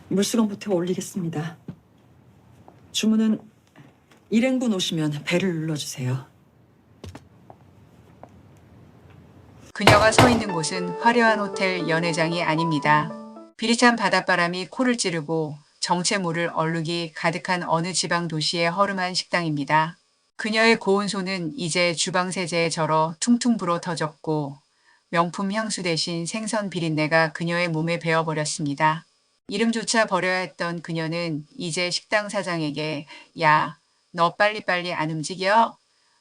물수건부터 올리겠습니다. 주문은 일행분 오시면 벨을 눌러주세요. 그녀가 서 있는 곳은 화려한 호텔 연회장이 아닙니다. 비릿한 바닷바람이 코를 찌르고 정체모를 얼룩이 가득한 어느 지방 도시의 허름한 식당입니다. 그녀의 고운 손은 이제 주방 세제에 절어 퉁퉁 불어 터졌고 명품 향수 대신 생선 비린내가 그녀의 몸에 배어버렸습니다. 이름조차 버려야 했던 그녀는 이제 식당 사장에게 야, 너 빨리빨리 안 움직여?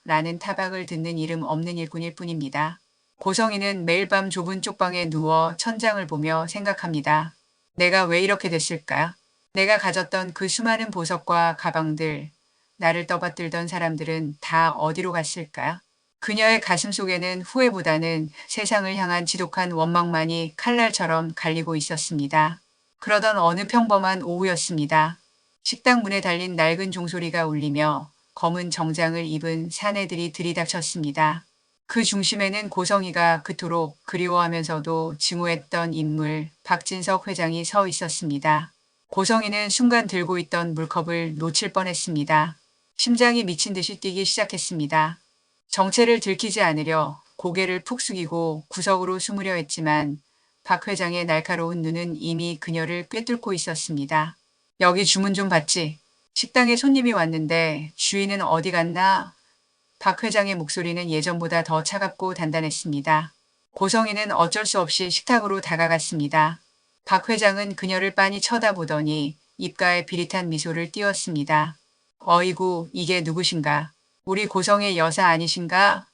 라는 타박을 듣는 이름 없는 일꾼일 뿐입니다. 고성이는 매일 밤 좁은 쪽방에 누워 천장을 보며 생각합니다. 내가 왜 이렇게 됐을까? 내가 가졌던 그 수많은 보석과 가방들, 나를 떠받들던 사람들은 다 어디로 갔을까? 그녀의 가슴 속에는 후회보다는 세상을 향한 지독한 원망만이 칼날처럼 갈리고 있었습니다. 그러던 어느 평범한 오후였습니다. 식당 문에 달린 낡은 종소리가 울리며 검은 정장을 입은 사내들이 들이닥쳤습니다. 그 중심에는 고성이가 그토록 그리워하면서도 증오했던 인물 박진석 회장이 서 있었습니다. 고성이는 순간 들고 있던 물컵을 놓칠 뻔했습니다. 심장이 미친 듯이 뛰기 시작했습니다. 정체를 들키지 않으려 고개를 푹 숙이고 구석으로 숨으려 했지만 박 회장의 날카로운 눈은 이미 그녀를 꿰뚫고 있었습니다. 여기 주문 좀 받지. 식당에 손님이 왔는데 주인은 어디 갔나? 박 회장의 목소리는 예전보다 더 차갑고 단단했습니다. 고성이는 어쩔 수 없이 식탁으로 다가갔습니다. 박 회장은 그녀를 빤히 쳐다보더니 입가에 비릿한 미소를 띄웠습니다. 어이구, 이게 누구신가? 우리 고성의 여사 아니신가?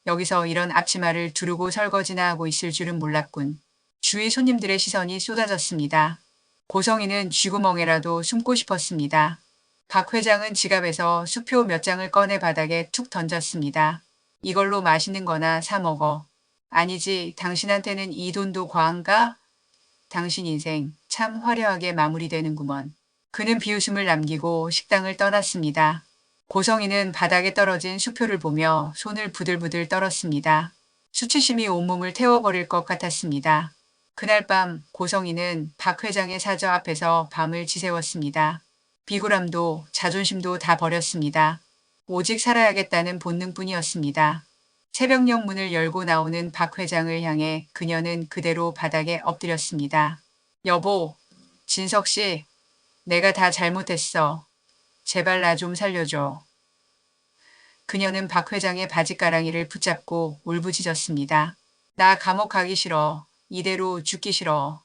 여기서 이런 앞치마를 두르고 설거지나 하고 있을 줄은 몰랐군. 주위 손님들의 시선이 쏟아졌습니다. 고성이는 쥐구멍에라도 숨고 싶었습니다. 박 회장은 지갑에서 수표 몇 장을 꺼내 바닥에 툭 던졌습니다. 이걸로 맛있는 거나 사 먹어. 아니지, 당신한테는 이 돈도 과한가? 당신 인생 참 화려하게 마무리되는구먼. 그는 비웃음을 남기고 식당을 떠났습니다. 고성이는 바닥에 떨어진 수표를 보며 손을 부들부들 떨었습니다. 수치심이 온몸을 태워버릴 것 같았습니다. 그날 밤 고성이는 박 회장의 사저 앞에서 밤을 지새웠습니다. 비굴함도 자존심도 다 버렸습니다. 오직 살아야겠다는 본능뿐이었습니다. 새벽녘 문을 열고 나오는 박 회장을 향해 그녀는 그대로 바닥에 엎드렸습니다. 여보, 진석 씨, 내가 다 잘못했어. 제발 나 좀 살려줘. 그녀는 박 회장의 바지가랑이를 붙잡고 울부짖었습니다. 나 감옥 가기 싫어. 이대로 죽기 싫어.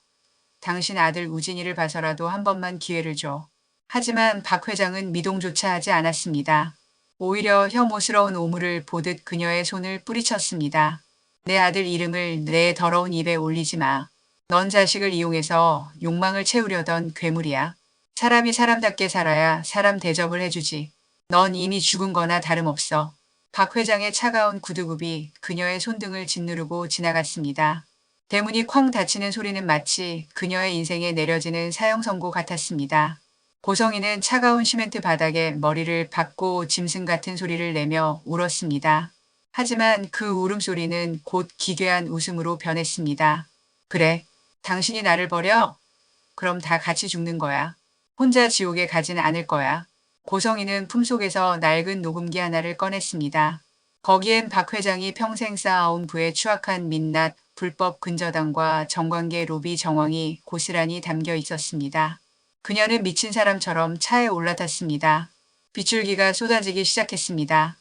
당신 아들 우진이를 봐서라도 한 번만 기회를 줘. 하지만 박 회장은 미동조차 하지 않았습니다. 오히려 혐오스러운 오물을 보듯 그녀의 손을 뿌리쳤습니다. 내 아들 이름을 내 더러운 입에 올리지 마. 넌 자식을 이용해서 욕망을 채우려던 괴물이야. 사람이 사람답게 살아야 사람 대접을 해주지. 넌 이미 죽은 거나 다름없어. 박 회장의 차가운 구두굽이 그녀의 손등을 짓누르고 지나갔습니다. 대문이 쾅 닫히는 소리는 마치 그녀의 인생에 내려지는 사형 선고 같았습니다. 고성이는 차가운 시멘트 바닥에 머리를 박고 짐승 같은 소리를 내며 울었습니다. 하지만 그 울음소리는 곧 기괴한 웃음으로 변했습니다. 그래, 당신이 나를 버려? 그럼 다 같이 죽는 거야. 혼자 지옥에 가진 않을 거야. 고성이는 품속에서 낡은 녹음기 하나를 꺼냈습니다. 거기엔 박 회장이 평생 쌓아온 부의 추악한 민낯, 불법 근저당과 정관계 로비 정황이 고스란히 담겨 있었습니다. 그녀는 미친 사람처럼 차에 올라탔습니다. 빗줄기가 쏟아지기 시작했습니다.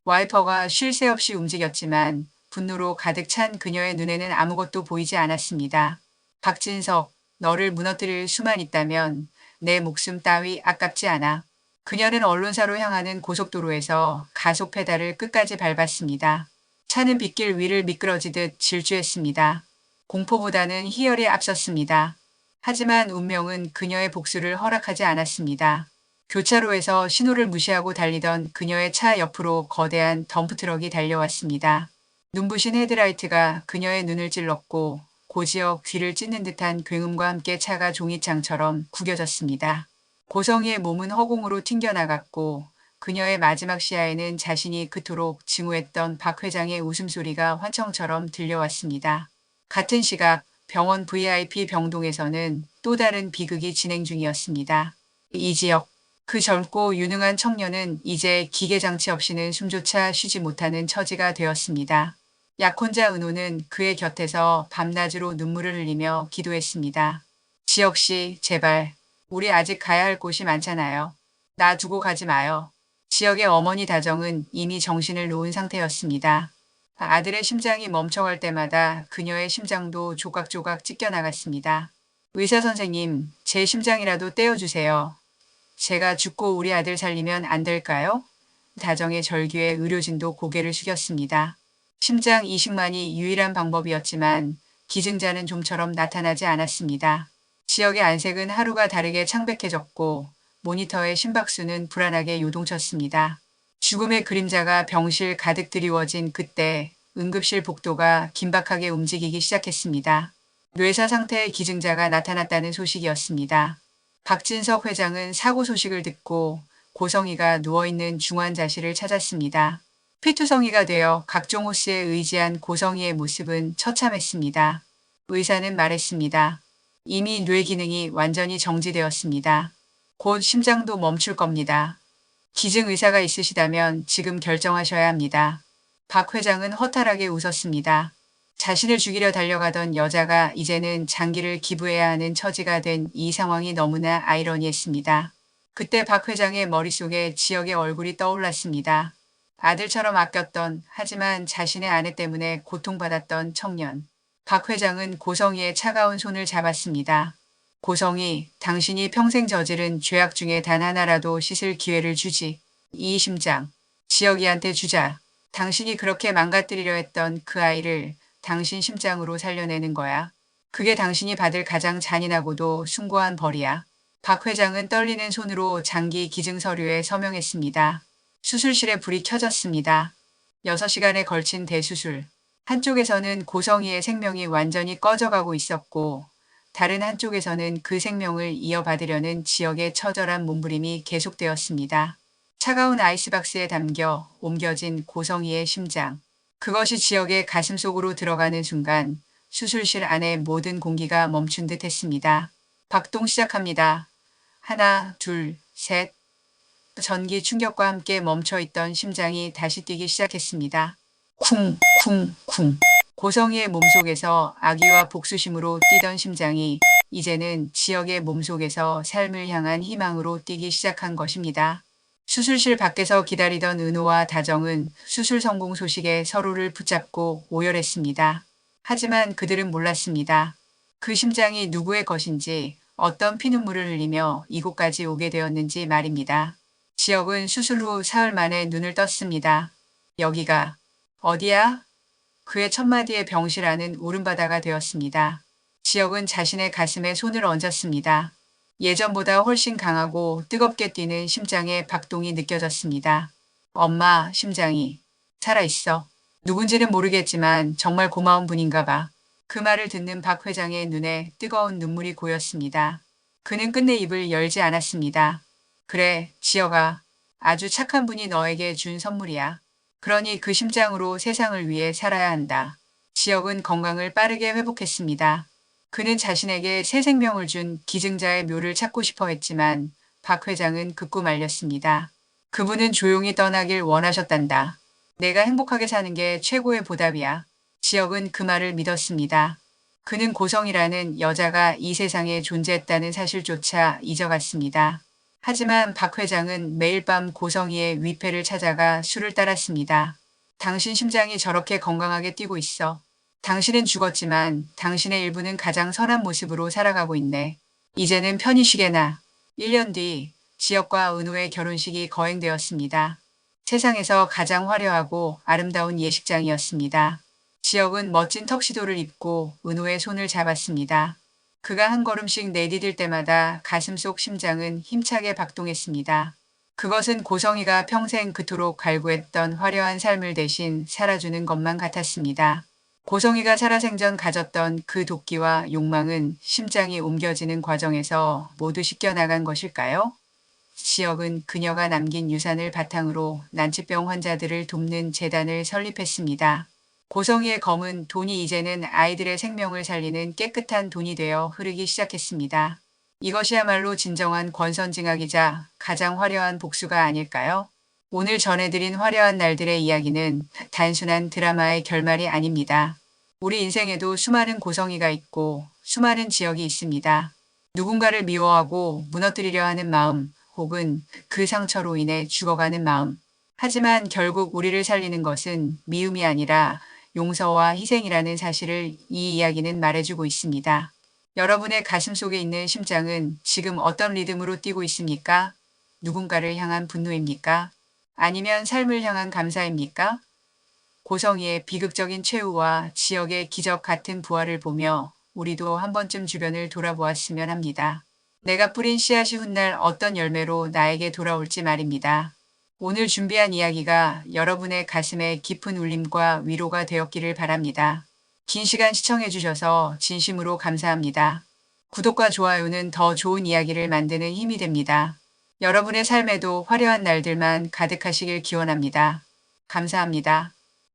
와이퍼가 쉴 새 없이 움직였지만 분노로 가득 찬 그녀의 눈에는 아무것도 보이지 않았습니다. 박진석, 너를 무너뜨릴 수만 있다면 내 목숨 따위 아깝지 않아. 그녀는 언론사로 향하는 고속도로에서 가속 페달을 끝까지 밟았습니다. 차는 빗길 위를 미끄러지듯 질주했습니다. 공포보다는 희열이 앞섰습니다. 하지만 운명은 그녀의 복수를 허락하지 않았습니다. 교차로에서 신호를 무시하고 달리던 그녀의 차 옆으로 거대한 덤프트럭이 달려왔습니다. 눈부신 헤드라이트가 그녀의 눈을 찔렀고 고지역 귀를 찢는 듯한 굉음과 함께 차가 종이장처럼 구겨졌습니다. 고성이의 몸은 허공으로 튕겨나갔고 그녀의 마지막 시야에는 자신이 그토록 증오했던 박 회장의 웃음소리가 환청처럼 들려왔습니다. 같은 시각 병원 VIP 병동에서는 또 다른 비극이 진행 중이었습니다. 이지혁, 그 젊고 유능한 청년은 이제 기계장치 없이는 숨조차 쉬지 못하는 처지가 되었습니다. 약혼자 은호는 그의 곁에서 밤낮으로 눈물을 흘리며 기도했습니다. 지혁 씨, 제발. 우리 아직 가야 할 곳이 많잖아요. 나 두고 가지 마요. 지혁의 어머니 다정은 이미 정신을 놓은 상태였습니다. 아들의 심장이 멈춰갈 때마다 그녀의 심장도 조각조각 찢겨나갔습니다. 의사 선생님, 제 심장이라도 떼어주세요. 제가 죽고 우리 아들 살리면 안 될까요? 다정의 절규에 의료진도 고개를 숙였습니다. 심장 이식만이 유일한 방법이었지만 기증자는 좀처럼 나타나지 않았습니다. 지역의 안색은 하루가 다르게 창백해졌고 모니터의 심박수는 불안하게 요동쳤습니다. 죽음의 그림자가 병실 가득 드리워진 그때 응급실 복도가 긴박하게 움직이기 시작했습니다. 뇌사 상태의 기증자가 나타났다는 소식이었습니다. 박진석 회장은 사고 소식을 듣고 고성희가 누워있는 중환자실을 찾았습니다. 피투성이가 되어 각종 호스에 의지한 고성희의 모습은 처참했습니다. 의사는 말했습니다. 이미 뇌 기능이 완전히 정지되었습니다. 곧 심장도 멈출 겁니다. 기증 의사가 있으시다면 지금 결정하셔야 합니다. 박 회장은 허탈하게 웃었습니다. 자신을 죽이려 달려가던 여자가 이제는 장기를 기부해야 하는 처지가 된 이 상황이 너무나 아이러니했습니다. 그때 박 회장의 머릿속에 지역의 얼굴이 떠올랐습니다. 아들처럼 아꼈던 하지만 자신의 아내 때문에 고통받았던 청년. 박 회장은 고성희의 차가운 손을 잡았습니다. 고성희, 당신이 평생 저지른 죄악 중에 단 하나라도 씻을 기회를 주지. 이 심장, 지역이한테 주자. 당신이 그렇게 망가뜨리려 했던 그 아이를 당신 심장으로 살려내는 거야. 그게 당신이 받을 가장 잔인하고도 숭고한 벌이야. 박 회장은 떨리는 손으로 장기 기증 서류에 서명했습니다. 수술실에 불이 켜졌습니다. 6시간에 걸친 대수술. 한쪽에서는 고성희의 생명이 완전히 꺼져가고 있었고 다른 한쪽에서는 그 생명을 이어받으려는 지역의 처절한 몸부림이 계속되었습니다. 차가운 아이스박스에 담겨 옮겨진 고성희의 심장. 그것이 지역의 가슴 속으로 들어가는 순간 수술실 안의 모든 공기가 멈춘 듯 했습니다. 박동 시작합니다. 하나, 둘, 셋. 전기 충격과 함께 멈춰있던 심장이 다시 뛰기 시작했습니다. 쿵, 쿵, 쿵. 고성희의 몸속에서 악의와 복수심으로 뛰던 심장이 이제는 지역의 몸속에서 삶을 향한 희망으로 뛰기 시작한 것입니다. 수술실 밖에서 기다리던 은호와 다정은 수술 성공 소식에 서로를 붙잡고 오열했습니다. 하지만 그들은 몰랐습니다. 그 심장이 누구의 것인지 어떤 피눈물을 흘리며 이곳까지 오게 되었는지 말입니다. 지역은 수술 후 사흘 만에 눈을 떴습니다. 여기가 어디야? 그의 첫마디의 병실안은 울음바다가 되었습니다. 지역은 자신의 가슴에 손을 얹었습니다. 예전보다 훨씬 강하고 뜨겁게 뛰는 심장의 박동이 느껴졌습니다. 엄마, 심장이 살아있어. 누군지는 모르겠지만 정말 고마운 분인가 봐. 그 말을 듣는 박 회장의 눈에 뜨거운 눈물이 고였습니다. 그는 끝내 입을 열지 않았습니다. 그래, 지혁아. 아주 착한 분이 너에게 준 선물이야. 그러니 그 심장으로 세상을 위해 살아야 한다. 지혁은 건강을 빠르게 회복했습니다. 그는 자신에게 새 생명을 준 기증자의 묘를 찾고 싶어 했지만 박 회장은 극구 말렸습니다. 그분은 조용히 떠나길 원하셨단다. 내가 행복하게 사는 게 최고의 보답이야. 지혁은 그 말을 믿었습니다. 그는 고성이라는 여자가 이 세상에 존재했다는 사실조차 잊어갔습니다. 하지만 박 회장은 매일 밤 고성희의 위패를 찾아가 술을 따랐습니다. 당신 심장이 저렇게 건강하게 뛰고 있어. 당신은 죽었지만 당신의 일부는 가장 선한 모습으로 살아가고 있네. 이제는 편히 쉬게나. 1년 뒤 지혁과 은호의 결혼식이 거행되었습니다. 세상에서 가장 화려하고 아름다운 예식장이었습니다. 지혁은 멋진 턱시도를 입고 은호의 손을 잡았습니다. 그가 한 걸음씩 내디딜 때마다 가슴속 심장은 힘차게 박동했습니다. 그것은 고성희가 평생 그토록 갈구했던 화려한 삶을 대신 살아주는 것만 같았습니다. 고성희가 살아생전 가졌던 그 도끼와 욕망은 심장이 옮겨지는 과정에서 모두 씻겨나간 것일까요? 지역은 그녀가 남긴 유산을 바탕으로 난치병 환자들을 돕는 재단을 설립했습니다. 고성이의 검은 돈이 이제는 아이들의 생명을 살리는 깨끗한 돈이 되어 흐르기 시작했습니다. 이것이야말로 진정한 권선징악이자 가장 화려한 복수가 아닐까요? 오늘 전해드린 화려한 날들의 이야기는 단순한 드라마의 결말이 아닙니다. 우리 인생에도 수많은 고성이가 있고 수많은 지역이 있습니다. 누군가를 미워하고 무너뜨리려 하는 마음, 혹은 그 상처로 인해 죽어가는 마음. 하지만 결국 우리를 살리는 것은 미움이 아니라 용서와 희생이라는 사실을 이 이야기는 말해주고 있습니다. 여러분의 가슴 속에 있는 심장은 지금 어떤 리듬으로 뛰고 있습니까? 누군가를 향한 분노입니까? 아니면 삶을 향한 감사입니까? 고성이의 비극적인 최후와 지역의 기적 같은 부활을 보며 우리도 한 번쯤 주변을 돌아보았으면 합니다. 내가 뿌린 씨앗이 훗날 어떤 열매로 나에게 돌아올지 말입니다. 오늘 준비한 이야기가 여러분의 가슴에 깊은 울림과 위로가 되었기를 바랍니다. 긴 시간 시청해주셔서 진심으로 감사합니다. 구독과 좋아요는 더 좋은 이야기를 만드는 힘이 됩니다. 여러분의 삶에도 화려한 날들만 가득하시길 기원합니다. 감사합니다.